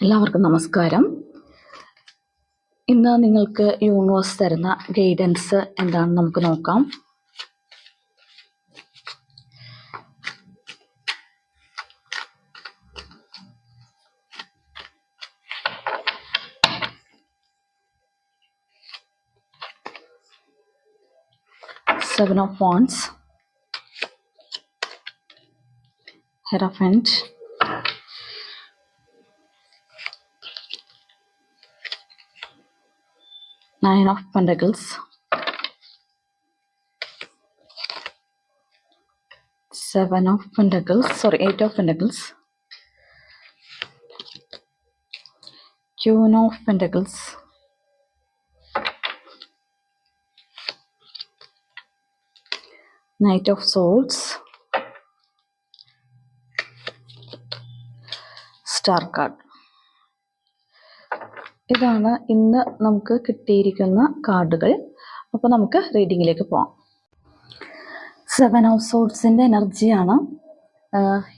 എല്ലാവർക്കും നമസ്കാരം. ഇന്ന് നിങ്ങൾക്ക് യൂണിവേഴ്സ് തരുന്ന ഗൈഡൻസ് എന്താണെന്ന് നമുക്ക് നോക്കാം. Seven of Wands, Hierophant, Nine of Pentacles, Eight of Pentacles, Queen of Pentacles, Knight of Swords, Star card. ഇതാണ് ഇന്ന് നമുക്ക് കിട്ടിയിരിക്കുന്ന കാർഡുകൾ. അപ്പോൾ നമുക്ക് റീഡിങ്ങിലേക്ക് പോകാം. സെവൻ ഓഫ് സോർഡ്സിൻ്റെ എനർജിയാണ്.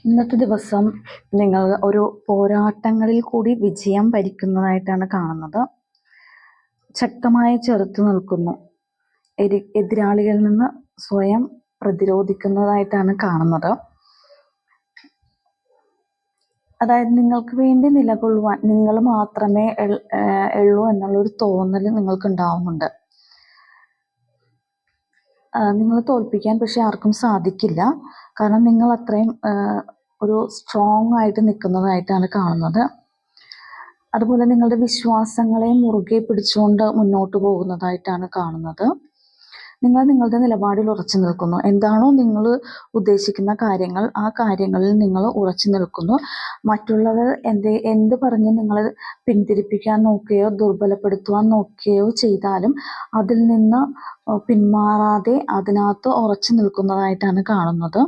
ഇന്നത്തെ ദിവസം നിങ്ങൾ ഒരു പോരാട്ടങ്ങളിൽ കൂടി വിജയം വരിക്കുന്നതായിട്ടാണ് കാണുന്നത്. ശക്തമായി ചെറുത്തു നിൽക്കുന്നു. എതിരാളികളിൽ നിന്ന് സ്വയം പ്രതിരോധിക്കുന്നതായിട്ടാണ് കാണുന്നത്. അതായത് നിങ്ങൾക്ക് വേണ്ടി നിലകൊള്ളുവാൻ നിങ്ങൾ മാത്രമേ ഉള്ളൂ എന്നുള്ളൊരു തോന്നൽ നിങ്ങൾക്ക് ഉണ്ടാവുന്നുണ്ട്. നിങ്ങൾ തോൽപ്പിക്കാൻ പക്ഷെ ആർക്കും സാധിക്കില്ല. കാരണം നിങ്ങൾ അത്രയും ഒരു സ്ട്രോങ് ആയിട്ട് നിൽക്കുന്നതായിട്ടാണ് കാണുന്നത്. അതുപോലെ നിങ്ങളുടെ വിശ്വാസങ്ങളെ മുറുകെ പിടിച്ചുകൊണ്ട് മുന്നോട്ട് പോകുന്നതായിട്ടാണ് കാണുന്നത്. നിങ്ങൾ നിങ്ങളുടെ നിലപാടിൽ ഉറച്ചു നിൽക്കുന്നു. എന്താണോ നിങ്ങൾ ഉദ്ദേശിക്കുന്ന കാര്യങ്ങൾ, ആ കാര്യങ്ങളിൽ നിങ്ങൾ ഉറച്ചു നിൽക്കുന്നു. മറ്റുള്ളവർ എന്ത് പറഞ്ഞ് നിങ്ങളെ പിന്തിരിപ്പിക്കാൻ നോക്കുകയോ ദുർബലപ്പെടുത്തുവാൻ നോക്കുകയോ ചെയ്താലും അതിൽ നിന്ന് പിന്മാറാതെ അതിനകത്ത് ഉറച്ചു നിൽക്കുന്നതായിട്ടാണ് കാണുന്നത്.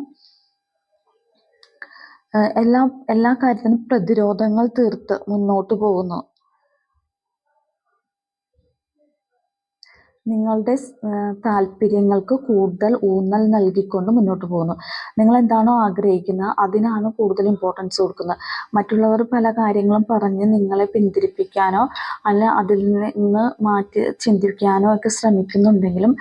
എല്ലാ കാര്യത്തിനും പ്രതിരോധങ്ങൾ തീർത്ത് മുന്നോട്ട് പോകുന്നു. നിങ്ങളുടെ താല്പര്യങ്ങൾക്ക് കൂടുതൽ ഊന്നൽ നൽകിക്കൊണ്ട് മുന്നോട്ട് പോകുന്നു. നിങ്ങൾ എന്താണോ ആഗ്രഹിക്കുന്നത് അതിനാണ് കൂടുതൽ ഇമ്പോർട്ടൻസ് കൊടുക്കുന്നത്. മറ്റുള്ളവർ പല കാര്യങ്ങളും പറഞ്ഞ് നിങ്ങളെ പിന്തിരിപ്പിക്കാനോ അല്ല അതിൽ നിന്ന് മാറ്റി ചിന്തിക്കാനോ ഒക്കെ ശ്രമിക്കുന്നുണ്ടെങ്കിലും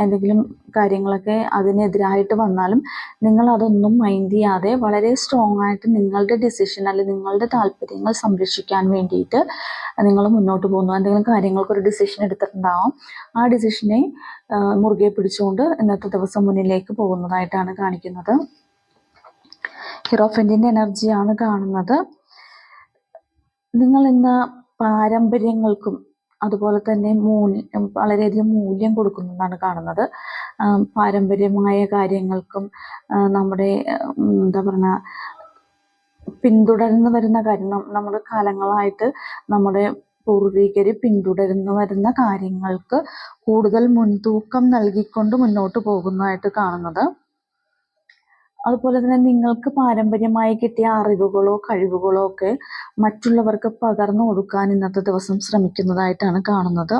എന്തെങ്കിലും കാര്യങ്ങളൊക്കെ അതിനെതിരായിട്ട് വന്നാലും നിങ്ങൾ അതൊന്നും മൈൻഡ് ചെയ്യാതെ വളരെ സ്ട്രോങ് ആയിട്ട് നിങ്ങളുടെ ഡിസിഷൻ അല്ലെങ്കിൽ നിങ്ങളുടെ താല്പര്യങ്ങൾ സംരക്ഷിക്കാൻ വേണ്ടിയിട്ട് നിങ്ങൾ മുന്നോട്ട് പോകുന്നു. എന്തെങ്കിലും കാര്യങ്ങൾക്കൊരു ഡിസിഷൻ എടുത്തിട്ടുണ്ടാവും. ആ ഡിസിഷനെ മുറുകെ പിടിച്ചുകൊണ്ട് ഇന്നത്തെ ദിവസം മുന്നിലേക്ക് പോകുന്നതായിട്ടാണ് കാണിക്കുന്നത്. ഹീറോഫന്റിന്റെ എനർജിയാണ് കാണുന്നത്. നിങ്ങൾ ഇന്ന് പാരമ്പര്യങ്ങൾക്കും അതുപോലെ തന്നെ വളരെയധികം മൂല്യം കൊടുക്കുന്നതാണ് കാണുന്നത്. പാരമ്പര്യമായ കാര്യങ്ങൾക്കും നമ്മുടെ എന്താ പറയുക പിന്തുടർന്ന് വരുന്ന കാര്യം, നമ്മുടെ കാലങ്ങളായിട്ട് നമ്മുടെ പൂർവികർ പിന്തുടർന്നു വരുന്ന കാര്യങ്ങൾക്ക് കൂടുതൽ മുൻതൂക്കം നൽകിക്കൊണ്ട് മുന്നോട്ട് പോകുന്നതായിട്ട് കാണുന്നത്. അതുപോലെ തന്നെ നിങ്ങൾക്ക് പാരമ്പര്യമായി കിട്ടിയ അറിവുകളോ കഴിവുകളോ ഒക്കെ മറ്റുള്ളവർക്ക് പകർന്നു കൊടുക്കാൻ ഇന്നത്തെ ദിവസം ശ്രമിക്കുന്നതായിട്ടാണ് കാണുന്നത്.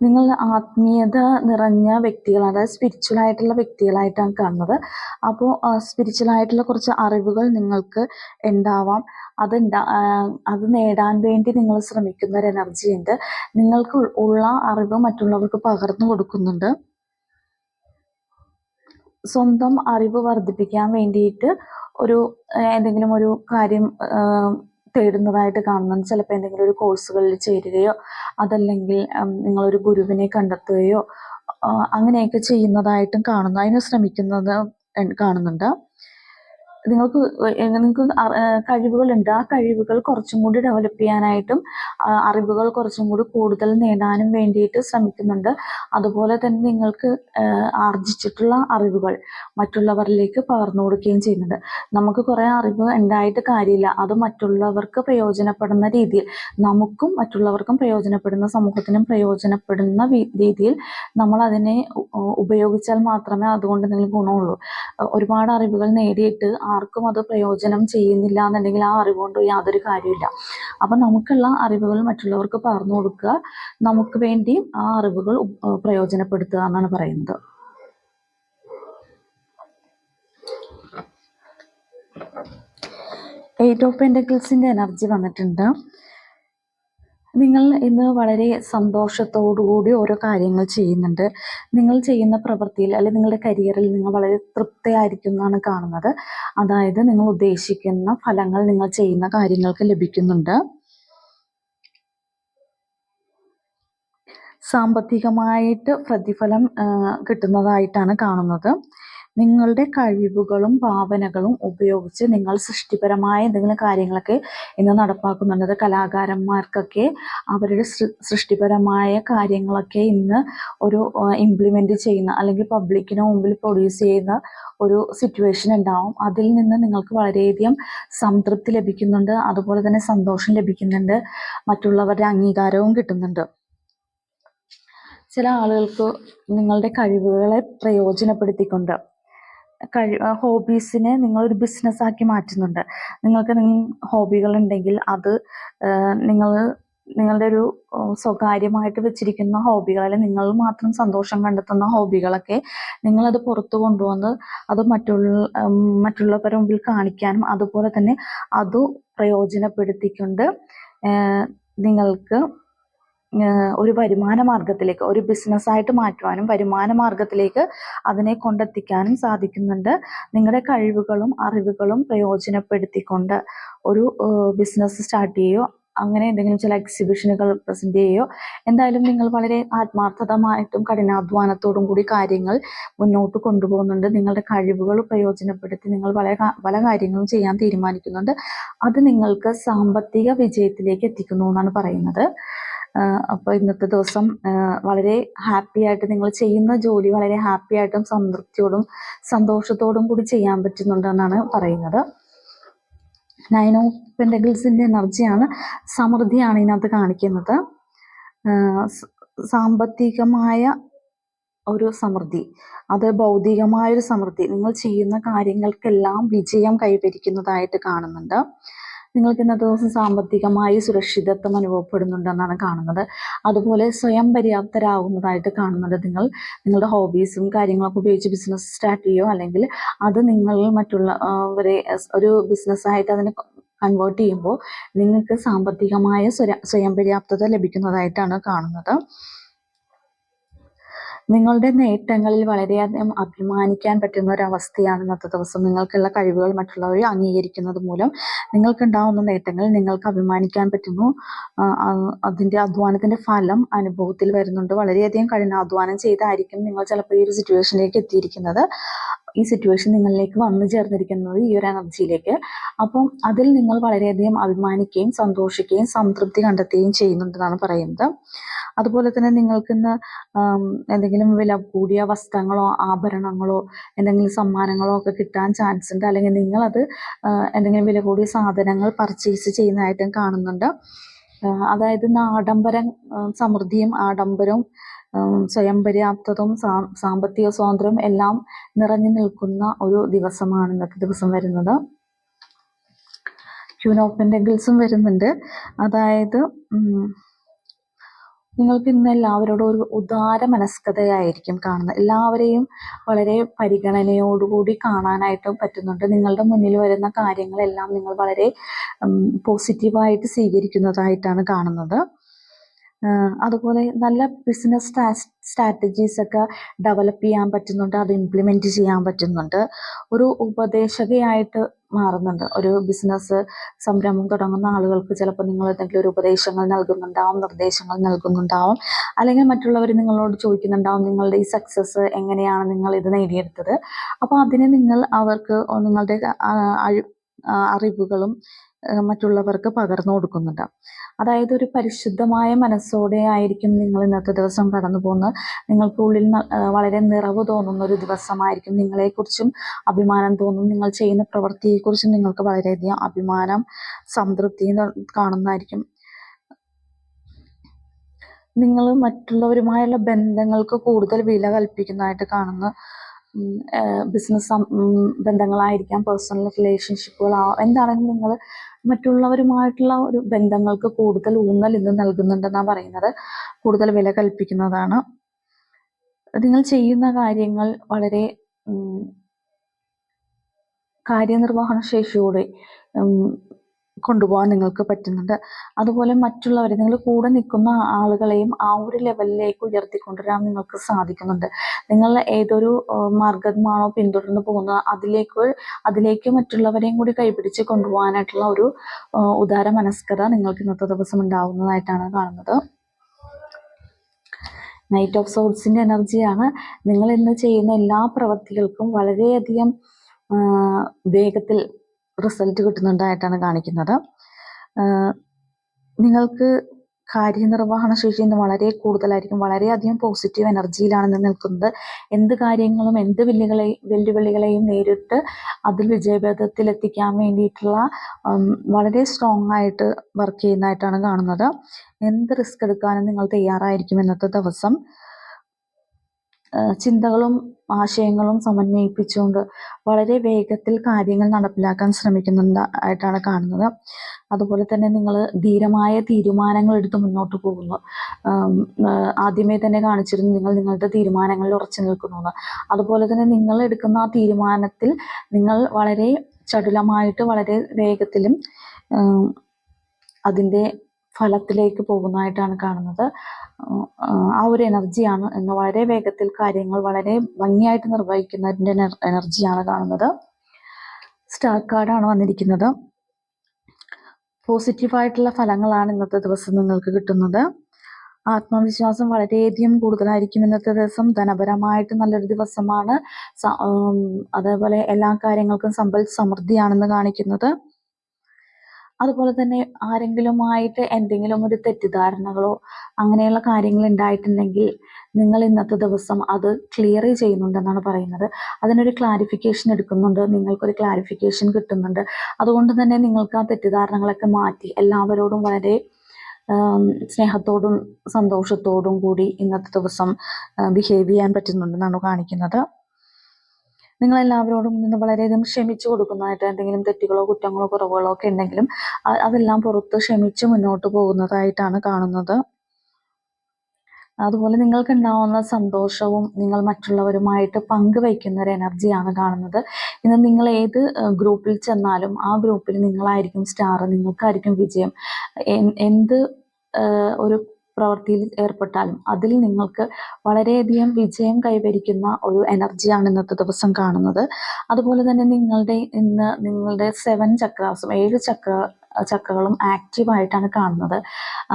നിങ്ങൾ ആത്മീയത നിറഞ്ഞ വ്യക്തികൾ, അതായത് സ്പിരിച്വൽ ആയിട്ടുള്ള വ്യക്തികളായിട്ടാണ് കാണുന്നത്. അപ്പോൾ സ്പിരിച്വൽ ആയിട്ടുള്ള കുറച്ച് അറിവുകൾ നിങ്ങൾക്ക് ഉണ്ടാവാം. അത് നേടാൻ വേണ്ടി നിങ്ങൾ ശ്രമിക്കുന്ന ഒരു എനർജി ഉണ്ട്. നിങ്ങൾക്ക് ഉള്ള അറിവ് മറ്റുള്ളവർക്ക് പകർന്നു കൊടുക്കുന്നുണ്ട്. സ്വന്തം അറിവ് വർദ്ധിപ്പിക്കാൻ വേണ്ടിയിട്ട് എന്തെങ്കിലും ഒരു കാര്യം തേടുന്നതായിട്ട് കാണുന്നുണ്ട്. ചിലപ്പോൾ എന്തെങ്കിലും ഒരു കോഴ്സുകളിൽ ചേരുകയോ അതല്ലെങ്കിൽ നിങ്ങളൊരു ഗുരുവിനെ കണ്ടെത്തുകയോ അങ്ങനെയൊക്കെ ചെയ്യുന്നതായിട്ടും കാണുന്നു. അതിന് ശ്രമിക്കുന്നത് കാണുന്നുണ്ട്. നിങ്ങൾക്ക് കഴിവുകളുണ്ട്. ആ കഴിവുകൾ കുറച്ചും കൂടി ഡെവലപ്പ് ചെയ്യാനായിട്ടും അറിവുകൾ കുറച്ചും കൂടി കൂടുതൽ നേടാനും വേണ്ടിയിട്ട് ശ്രമിക്കുന്നുണ്ട്. അതുപോലെ തന്നെ നിങ്ങൾക്ക് ആർജിച്ചിട്ടുള്ള അറിവുകൾ മറ്റുള്ളവരിലേക്ക് പകർന്നു കൊടുക്കുകയും ചെയ്യുന്നുണ്ട്. നമുക്ക് കുറേ അറിവ് ഉണ്ടായിട്ട് കാര്യമില്ല. അത് മറ്റുള്ളവർക്ക് പ്രയോജനപ്പെടുന്ന രീതിയിൽ, നമുക്കും മറ്റുള്ളവർക്കും പ്രയോജനപ്പെടുന്ന, സമൂഹത്തിനും പ്രയോജനപ്പെടുന്ന രീതിയിൽ നമ്മൾ അതിനെ ഉപയോഗിച്ചാൽ മാത്രമേ അതുകൊണ്ട് എന്തെങ്കിലും ഗുണമുള്ളൂ. ഒരുപാട് അറിവുകൾ നേടിയിട്ട് ആർക്കും അത് പ്രയോജനം ചെയ്യുന്നില്ല എന്നുണ്ടെങ്കിൽ ആ അറിവ് കൊണ്ട് യാതൊരു കാര്യമില്ല. അപ്പം നമുക്കുള്ള അറിവുകൾ മറ്റുള്ളവർക്ക് പകർന്നു കൊടുക്കുക, നമുക്ക് വേണ്ടി ആ അറിവുകൾ പ്രയോജനപ്പെടുത്തുക എന്നാണ് പറയുന്നത്. 8 ഓഫ് പെന്റക്കിൾസിന്റെ എനർജി വന്നിട്ടുണ്ട്. നിങ്ങൾ ഇന്ന് വളരെ സന്തോഷത്തോടുകൂടി ഓരോ കാര്യങ്ങൾ ചെയ്യുന്നുണ്ട്. നിങ്ങൾ ചെയ്യുന്ന പ്രവൃത്തിയിൽ അല്ലെങ്കിൽ നിങ്ങളുടെ കരിയറിൽ നിങ്ങൾ വളരെ തൃപ്തയായിരിക്കും എന്നാണ് കാണുന്നത്. അതായത് നിങ്ങൾ ഉദ്ദേശിക്കുന്ന ഫലങ്ങൾ നിങ്ങൾ ചെയ്യുന്ന കാര്യങ്ങൾക്ക് ലഭിക്കുന്നുണ്ട്. സാമ്പത്തികമായിട്ട് പ്രതിഫലം കിട്ടുന്നതായിട്ടാണ് കാണുന്നത്. നിങ്ങളുടെ കഴിവുകളും ഭാവനകളും ഉപയോഗിച്ച് നിങ്ങൾ സൃഷ്ടിപരമായ എന്തെങ്കിലും കാര്യങ്ങളൊക്കെ ഇന്ന് നടപ്പാക്കുന്നുണ്ട്. കലാകാരന്മാർക്കൊക്കെ അവരുടെ സൃഷ്ടിപരമായ കാര്യങ്ങളൊക്കെ ഇന്ന് ഒരു ഇംപ്ലിമെന്റ് ചെയ്യുന്ന അല്ലെങ്കിൽ പബ്ലിക്കിന് മുമ്പിൽ പ്രൊഡ്യൂസ് ചെയ്യുന്ന ഒരു സിറ്റുവേഷൻ ഉണ്ടാവും. അതിൽ നിന്ന് നിങ്ങൾക്ക് വളരെയധികം സംതൃപ്തി ലഭിക്കുന്നുണ്ട്. അതുപോലെ തന്നെ സന്തോഷം ലഭിക്കുന്നുണ്ട്. മറ്റുള്ളവരുടെ അംഗീകാരവും കിട്ടുന്നുണ്ട്. ചില ആളുകൾക്ക് നിങ്ങളുടെ കഴിവുകളെ പ്രയോജനപ്പെടുത്തിക്കൊണ്ട് ഹോബീസിനെ നിങ്ങളൊരു ബിസിനസ്സാക്കി മാറ്റുന്നുണ്ട്. നിങ്ങൾക്ക് ഹോബികളുണ്ടെങ്കിൽ അത് നിങ്ങളുടെ ഒരു സ്വകാര്യമായിട്ട് വെച്ചിരിക്കുന്ന ഹോബികൾ, അല്ലെങ്കിൽ നിങ്ങൾ മാത്രം സന്തോഷം കണ്ടെത്തുന്ന ഹോബികളൊക്കെ നിങ്ങളത് പുറത്തു കൊണ്ടുവന്ന് അത് മറ്റുള്ളവരുടെ മുമ്പിൽ കാണിക്കാനും അതുപോലെ തന്നെ അത് പ്രയോജനപ്പെടുത്തിക്കൊണ്ട് നിങ്ങൾക്ക് ഒരു വരുമാന മാർഗത്തിലേക്ക്, ഒരു ബിസിനസ്സായിട്ട് മാറ്റുവാനും വരുമാന മാർഗത്തിലേക്ക് അതിനെ കൊണ്ടെത്തിക്കാനും സാധിക്കുന്നുണ്ട്. നിങ്ങളുടെ കഴിവുകളും അറിവുകളും പ്രയോജനപ്പെടുത്തിക്കൊണ്ട് ഒരു ബിസിനസ് സ്റ്റാർട്ട് ചെയ്യുകയോ അങ്ങനെ എന്തെങ്കിലും ചില എക്സിബിഷനുകൾ പ്രസന്റ് ചെയ്യുകയോ എന്തായാലും നിങ്ങൾ വളരെ ആത്മാർത്ഥമായിട്ടും കഠിനാധ്വാനത്തോടും കൂടി കാര്യങ്ങൾ മുന്നോട്ട് കൊണ്ടുപോകുന്നുണ്ട്. നിങ്ങളുടെ കഴിവുകൾ പ്രയോജനപ്പെടുത്തി നിങ്ങൾ പല കാര്യങ്ങളും ചെയ്യാൻ തീരുമാനിക്കുന്നുണ്ട്. അത് നിങ്ങൾക്ക് സാമ്പത്തിക വിജയത്തിലേക്ക് എത്തിക്കുന്നു എന്നാണ് പറയുന്നത്. അപ്പോൾ ഇന്നത്തെ ദിവസം വളരെ ഹാപ്പി ആയിട്ട് നിങ്ങൾ ചെയ്യുന്ന ജോലി വളരെ ഹാപ്പി ആയിട്ടും സംതൃപ്തിയോടും സന്തോഷത്തോടും കൂടി ചെയ്യാൻ പറ്റുന്നുണ്ടെന്നാണ് പറയുന്നത്. 9 ഓഫ് പെന്റക്കിൾസിന്റെ എനർജിയാണ്, സമൃദ്ധിയാണ് ഇതിനകത്ത് കാണിക്കുന്നത്. സാമ്പത്തികമായ ഒരു സമൃദ്ധി, അത് ഭൗതികമായൊരു സമൃദ്ധി, നിങ്ങൾ ചെയ്യുന്ന കാര്യങ്ങൾക്കെല്ലാം വിജയം കൈവരിക്കുന്നതായിട്ട് കാണുന്നുണ്ട്. നിങ്ങൾക്ക് ഇന്നത്തെ ദിവസം സാമ്പത്തികമായി സുരക്ഷിതത്വം അനുഭവപ്പെടുന്നുണ്ടെന്നാണ് കാണുന്നത്. അതുപോലെ സ്വയം പര്യാപ്തരാകുന്നതായിട്ട് കാണുന്നുണ്ട്. നിങ്ങളുടെ ഹോബീസും കാര്യങ്ങളൊക്കെ ഉപയോഗിച്ച് ബിസിനസ് സ്റ്റാർട്ട് ചെയ്യുകയോ അല്ലെങ്കിൽ അത് നിങ്ങൾ മറ്റുള്ളവരെ ഒരു ബിസിനസ്സായിട്ട് അതിനെ കൺവേർട്ട് ചെയ്യുമ്പോൾ നിങ്ങൾക്ക് സാമ്പത്തികമായ സ്വയം പര്യാപ്തത ലഭിക്കുന്നതായിട്ടാണ് കാണുന്നത്. നിങ്ങളുടെ നേട്ടങ്ങളിൽ വളരെയധികം അഭിമാനിക്കാൻ പറ്റുന്ന ഒരവസ്ഥയാണ് ഇന്നത്തെ ദിവസം. നിങ്ങൾക്കുള്ള കഴിവുകൾ മറ്റുള്ളവർ അംഗീകരിക്കുന്നത് മൂലം നിങ്ങൾക്കുണ്ടാവുന്ന നേട്ടങ്ങളിൽ നിങ്ങൾക്ക് അഭിമാനിക്കാൻ പറ്റുന്നു. അതിൻ്റെ അധ്വാനത്തിൻ്റെ ഫലം അനുഭവത്തിൽ വരുന്നുണ്ട്. വളരെയധികം കഠിനാധ്വാനം ചെയ്തായിരിക്കും നിങ്ങൾ ചിലപ്പോൾ ഈ ഒരു സിറ്റുവേഷനിലേക്ക് എത്തിയിരിക്കുന്നത്. ഈ സിറ്റുവേഷൻ നിങ്ങളിലേക്ക് വന്നു ചേർന്നിരിക്കുന്നത് ഈ ഒരു എനർജിയിലേക്ക്. അപ്പം അതിൽ നിങ്ങൾ വളരെയധികം അഭിമാനിക്കുകയും സന്തോഷിക്കുകയും സംതൃപ്തി കണ്ടെത്തുകയും ചെയ്യുന്നുണ്ടെന്നാണ് പറയുന്നത്. അതുപോലെ തന്നെ നിങ്ങൾക്കിന്ന് എന്തെങ്കിലും വില കൂടിയ വസ്ത്രങ്ങളോ ആഭരണങ്ങളോ എന്തെങ്കിലും സമ്മാനങ്ങളോ ഒക്കെ കിട്ടാൻ ചാൻസ് ഉണ്ട്. അല്ലെങ്കിൽ നിങ്ങളത് എന്തെങ്കിലും വില കൂടിയ സാധനങ്ങൾ പർച്ചേസ് ചെയ്യുന്നതായിട്ടും കാണുന്നുണ്ട്. അതായത് ആഡംബരം, സമൃദ്ധിയും ആഡംബരവും സ്വയം പര്യാപ്തതയും സാമ്പത്തിക സ്വാതന്ത്ര്യവും എല്ലാം നിറഞ്ഞു നിൽക്കുന്ന ഒരു ദിവസമാണ് ഇന്നത്തെ ദിവസം വരുന്നത്. ക്യൂൻ ഓഫ് പെന്റക്കിൾസും വരുന്നുണ്ട്. അതായത് നിങ്ങൾക്ക് ഇന്ന് എല്ലാവരോടും ഒരു ഉദാര മനസ്കതയായിരിക്കും കാണുന്നത്. എല്ലാവരെയും വളരെ പരിഗണനയോടുകൂടി കാണാനായിട്ടും പറ്റുന്നുണ്ട്. നിങ്ങളുടെ മുന്നിൽ വരുന്ന കാര്യങ്ങളെല്ലാം നിങ്ങൾ വളരെ പോസിറ്റീവായിട്ട് സ്വീകരിക്കുന്നതായിട്ടാണ് കാണുന്നത്. അതുപോലെ നല്ല ബിസിനസ് സ്ട്രാറ്റജീസൊക്കെ ഡെവലപ്പ് ചെയ്യാൻ പറ്റുന്നുണ്ട്, അത് ഇംപ്ലിമെൻറ്റ് ചെയ്യാൻ പറ്റുന്നുണ്ട്. ഒരു ഉപദേശകയായിട്ട് മാറുന്നുണ്ട്. ഒരു ബിസിനസ് സംരംഭം തുടങ്ങുന്ന ആളുകൾക്ക് ചിലപ്പോൾ നിങ്ങൾ എന്തെങ്കിലും ഒരു ഉപദേശങ്ങൾ നൽകുന്നുണ്ടാവും, നിർദ്ദേശങ്ങൾ നൽകുന്നുണ്ടാവും, അല്ലെങ്കിൽ മറ്റുള്ളവർ നിങ്ങളോട് ചോദിക്കുന്നുണ്ടാവും നിങ്ങളുടെ ഈ സക്സസ് എങ്ങനെയാണ് നിങ്ങൾ ഇത് നേടിയെടുത്തത്. അപ്പോൾ അതിന് നിങ്ങൾ അവർക്ക് നിങ്ങളുടെ അറിവുകളും മറ്റുള്ളവർക്ക് പകർന്നു കൊടുക്കുന്നുണ്ട്. അതായത് ഒരു പരിശുദ്ധമായ മനസ്സോടെ ആയിരിക്കും നിങ്ങൾ ഇന്നത്തെ ദിവസം കടന്നു പോകുന്നത്. നിങ്ങൾക്കുള്ളിൽ വളരെ നിറവ് തോന്നുന്ന ഒരു ദിവസമായിരിക്കും. നിങ്ങളെക്കുറിച്ചും അഭിമാനം തോന്നും. നിങ്ങൾ ചെയ്യുന്ന പ്രവൃത്തിയെക്കുറിച്ചും നിങ്ങൾക്ക് വളരെയധികം അഭിമാനം സംതൃപ്തിയും കാണുന്നതായിരിക്കും. നിങ്ങൾ മറ്റുള്ളവരുമായുള്ള ബന്ധങ്ങൾക്ക് കൂടുതൽ വില കൽപ്പിക്കുന്നതായിട്ട് കാണുന്നു. ബിസിനസ് ബന്ധങ്ങളായിരിക്കാം, പേഴ്സണൽ റിലേഷൻഷിപ്പുകൾ, എന്താണെങ്കിലും നിങ്ങൾ മറ്റുള്ളവരുമായിട്ടുള്ള ഒരു ബന്ധങ്ങൾക്ക് കൂടുതൽ ഊന്നൽ ഇന്ന് നൽകുന്നുണ്ടെന്നാണ് പറയുന്നത്. കൂടുതൽ വില കൽപ്പിക്കുന്നതാണ്. നിങ്ങൾ ചെയ്യുന്ന കാര്യങ്ങൾ വളരെ കാര്യനിർവഹണ ശേഷിയോടെ കൊണ്ടുപോകാൻ നിങ്ങൾക്ക് പറ്റുന്നുണ്ട്. അതുപോലെ മറ്റുള്ളവരെ, നിങ്ങൾ കൂടെ നിൽക്കുന്ന ആളുകളെയും ആ ഒരു ലെവലിലേക്ക് ഉയർത്തിക്കൊണ്ടുവരാൻ നിങ്ങൾക്ക് സാധിക്കുന്നുണ്ട്. നിങ്ങൾ ഏതൊരു മാർഗമാണോ പിന്തുടർന്ന് പോകുന്നത് അതിലേക്ക് മറ്റുള്ളവരെയും കൂടി കൈപിടിച്ച് കൊണ്ടുപോകാനായിട്ടുള്ള ഒരു ഉദാര മനസ്കത നിങ്ങൾക്ക് ഇന്നത്തെ ദിവസം ഉണ്ടാവുന്നതായിട്ടാണ് കാണുന്നത്. നൈറ്റ് ഓഫ് സോഡ്സിൻ്റെ എനർജിയാണ്. നിങ്ങൾ ഇന്ന് ചെയ്യുന്ന എല്ലാ പ്രവൃത്തികൾക്കും വളരെയധികം വേഗത്തിൽ റിസൾട്ട് കിട്ടുന്നതായിട്ടാണ് കാണിക്കുന്നത്. നിങ്ങൾക്ക് കാര്യനിർവഹണ ശേഷി ഇന്ന് വളരെ കൂടുതലായിരിക്കും. വളരെയധികം പോസിറ്റീവ് എനർജിയിലാണ് ഇന്ന് നിൽക്കുന്നത്. എന്ത് കാര്യങ്ങളും എന്ത് വെല്ലുവിളികളെയും നേരിട്ട് അതിൽ വിജയപഥത്തിലെത്തിക്കാൻ വേണ്ടിയിട്ടുള്ള വളരെ സ്ട്രോങ് ആയിട്ട് വർക്ക് ചെയ്യുന്നതായിട്ടാണ് കാണുന്നത്. എന്ത് റിസ്ക് എടുക്കാനും നിങ്ങൾ തയ്യാറായിരിക്കും ഇന്നത്തെ ദിവസം. ചിന്തകളും ആശയങ്ങളും സമന്വയിപ്പിച്ചുകൊണ്ട് വളരെ വേഗത്തിൽ കാര്യങ്ങൾ നടപ്പിലാക്കാൻ ശ്രമിക്കുന്നതായിട്ടാണ് കാണുന്നത്. അതുപോലെ തന്നെ നിങ്ങൾ ധീരമായ തീരുമാനങ്ങൾ എടുത്ത് മുന്നോട്ട് പോകുന്നു. ആദ്യമേ തന്നെ കാണിച്ചിരുന്നു നിങ്ങൾ നിങ്ങളുടെ തീരുമാനങ്ങളിൽ ഉറച്ചു നിൽക്കുന്നു. അതുപോലെ തന്നെ നിങ്ങൾ എടുക്കുന്ന ആ തീരുമാനത്തിൽ നിങ്ങൾ വളരെ ചടുലമായിട്ട് വളരെ വേഗത്തിലും അതിൻ്റെ ഫലത്തിലേക്ക് പോകുന്നതായിട്ടാണ് കാണുന്നത്. ആ ഒരു എനർജിയാണ് ഇന്ന്. വളരെ വേഗത്തിൽ കാര്യങ്ങൾ വളരെ ഭംഗിയായിട്ട് നിർവഹിക്കുന്നതിൻ്റെ എനർജിയാണ് കാണുന്നത്. സ്റ്റാർ കാർഡാണ് വന്നിരിക്കുന്നത്. പോസിറ്റീവായിട്ടുള്ള ഫലങ്ങളാണ് ഇന്നത്തെ ദിവസം നിങ്ങൾക്ക് കിട്ടുന്നത്. ആത്മവിശ്വാസം വളരെയധികം കൂടുതലായിരിക്കും ഇന്നത്തെ ദിവസം. ധനപരമായിട്ട് നല്ലൊരു ദിവസമാണ്. അതേപോലെ എല്ലാ കാര്യങ്ങൾക്കും സമ്പൽ സമൃദ്ധിയാണെന്ന് കാണിക്കുന്നത്. അതുപോലെ തന്നെ ആരെങ്കിലുമായിട്ട് എന്തെങ്കിലും ഒരു തെറ്റിദ്ധാരണകളോ അങ്ങനെയുള്ള കാര്യങ്ങൾ ഉണ്ടായിട്ടുണ്ടെങ്കിൽ നിങ്ങൾ ഇന്നത്തെ ദിവസം അത് ക്ലിയർ ചെയ്യുന്നുണ്ടെന്നാണ് പറയുന്നത്. അതിനൊരു ക്ലാരിഫിക്കേഷൻ എടുക്കുന്നുണ്ട്, നിങ്ങൾക്കൊരു ക്ലാരിഫിക്കേഷൻ കിട്ടുന്നുണ്ട്. അതുകൊണ്ട് തന്നെ നിങ്ങൾക്ക് ആ തെറ്റിദ്ധാരണകളൊക്കെ മാറ്റി എല്ലാവരോടും വളരെ സ്നേഹത്തോടും സന്തോഷത്തോടും കൂടി ഇന്നത്തെ ദിവസം ബിഹേവ് ചെയ്യാൻ പറ്റുന്നുണ്ടെന്നാണ് കാണിക്കുന്നത്. നിങ്ങളെല്ലാവരോടും നിന്ന് വളരെയധികം ക്ഷമിച്ചു കൊടുക്കുന്നതായിട്ട്, എന്തെങ്കിലും തെറ്റുകളോ കുറ്റങ്ങളോ കുറവുകളോ ഒക്കെ ഉണ്ടെങ്കിലും അതെല്ലാം പുറത്ത് ക്ഷമിച്ച് മുന്നോട്ട് പോകുന്നതായിട്ടാണ് കാണുന്നത്. അതുപോലെ നിങ്ങൾക്ക് ഉണ്ടാവുന്ന സന്തോഷവും നിങ്ങൾ മറ്റുള്ളവരുമായിട്ട് പങ്കുവയ്ക്കുന്ന ഒരു എനർജിയാണ് കാണുന്നത്. ഇന്ന് നിങ്ങൾ ഏത് ഗ്രൂപ്പിൽ ചെന്നാലും ആ ഗ്രൂപ്പിൽ നിങ്ങളായിരിക്കും സ്റ്റാർ, നിങ്ങൾക്കായിരിക്കും വിജയം. എന്ത് ഒരു പ്രവൃത്തിയിൽ ഏർപ്പെട്ടാലും അതിൽ നിങ്ങൾക്ക് വളരെയധികം വിജയം കൈവരിക്കുന്ന ഒരു എനർജിയാണ് ഇന്നത്തെ ദിവസം കാണുന്നത്. അതുപോലെ തന്നെ നിങ്ങളുടെ 7 ചക്രാസും 7 ചക്രകളും ആക്റ്റീവായിട്ടാണ് കാണുന്നത്.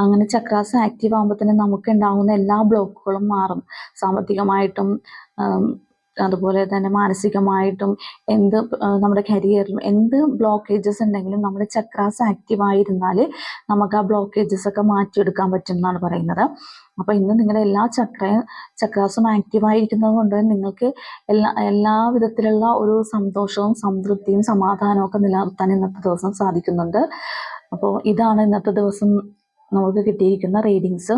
അങ്ങനെ ചക്രാസ് ആക്റ്റീവ് ആകുമ്പോൾ തന്നെ നമുക്ക് ഉണ്ടാകുന്ന എല്ലാ ബ്ലോക്കുകളും മാറും. സാമ്പത്തികമായിട്ടും അതുപോലെ തന്നെ മാനസികമായിട്ടും നമ്മുടെ കരിയറിലും എന്ത് ബ്ലോക്കേജസ് ഉണ്ടെങ്കിലും നമ്മുടെ ചക്രാസ് ആക്റ്റീവായിരുന്നാൽ നമുക്ക് ആ ബ്ലോക്കേജസ് ഒക്കെ മാറ്റിയെടുക്കാൻ പറ്റും എന്നാണ് പറയുന്നത്. അപ്പോൾ ഇന്ന് നിങ്ങളുടെ എല്ലാ ചക്രാസും ആക്റ്റീവായിരിക്കുന്നത് കൊണ്ട് നിങ്ങൾക്ക് എല്ലാ വിധത്തിലുള്ള ഒരു സന്തോഷവും സംതൃപ്തിയും സമാധാനവും ഒക്കെ നിലനിർത്താൻ ഇന്നത്തെ ദിവസം സാധിക്കുന്നുണ്ട്. അപ്പോൾ ഇതാണ് ഇന്നത്തെ ദിവസം നമുക്ക് കിട്ടിയിരിക്കുന്ന റീഡിങ്സ്.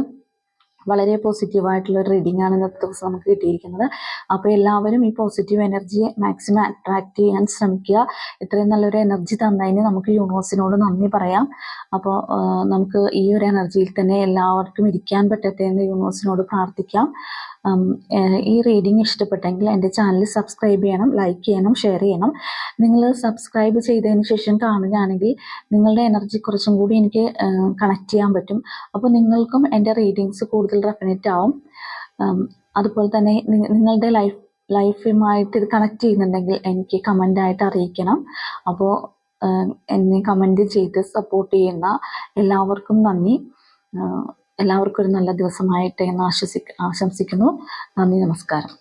വളരെ പോസിറ്റീവായിട്ടുള്ള ഒരു റീഡിംഗ് ആണ് ഇന്നത്തെ ദിവസം നമുക്ക് കിട്ടിയിരിക്കുന്നത്. അപ്പോൾ എല്ലാവരും ഈ പോസിറ്റീവ് എനർജിയെ മാക്സിമം അട്രാക്റ്റ് ചെയ്യാൻ ശ്രമിക്കുക. ഇത്രയും നല്ലൊരു എനർജി തന്നതിന് നമുക്ക് യൂണിവേഴ്സിനോട് നന്ദി പറയാം. അപ്പോൾ നമുക്ക് ഈ ഒരു എനർജിയിൽ തന്നെ എല്ലാവർക്കും ഇരിക്കാൻ പറ്റട്ടെ എന്ന് യൂണിവേഴ്സിനോട് പ്രാർത്ഥിക്കാം. ഈ റീഡിംഗ് ഇഷ്ടപ്പെട്ടെങ്കിൽ എൻ്റെ ചാനൽ സബ്സ്ക്രൈബ് ചെയ്യണം, ലൈക്ക് ചെയ്യണം, ഷെയർ ചെയ്യണം. നിങ്ങൾ സബ്സ്ക്രൈബ് ചെയ്തതിന് ശേഷം കാണുകയാണെങ്കിൽ നിങ്ങളുടെ എനർജി കുറച്ചും കൂടി എനിക്ക് കണക്ട് ചെയ്യാൻ പറ്റും. അപ്പോൾ നിങ്ങൾക്കും എൻ്റെ റീഡിങ്സ് കൂടുതൽ റെഫനേറ്റ് ആവും. അതുപോലെ തന്നെ നിങ്ങളുടെ ലൈഫുമായിട്ട് ഇത് കണക്ട് ചെയ്യുന്നുണ്ടെങ്കിൽ എനിക്ക് കമൻ്റായിട്ട് അറിയിക്കണം. അപ്പോൾ എന്നെ കമൻറ്റ് ചെയ്ത് സപ്പോർട്ട് ചെയ്യുന്ന എല്ലാവർക്കും നന്ദി. എല്ലാവർക്കും ഒരു നല്ല ദിവസമായിട്ട് എന്ന് ആശംസിക്കുന്നു. നന്ദി, നമസ്കാരം.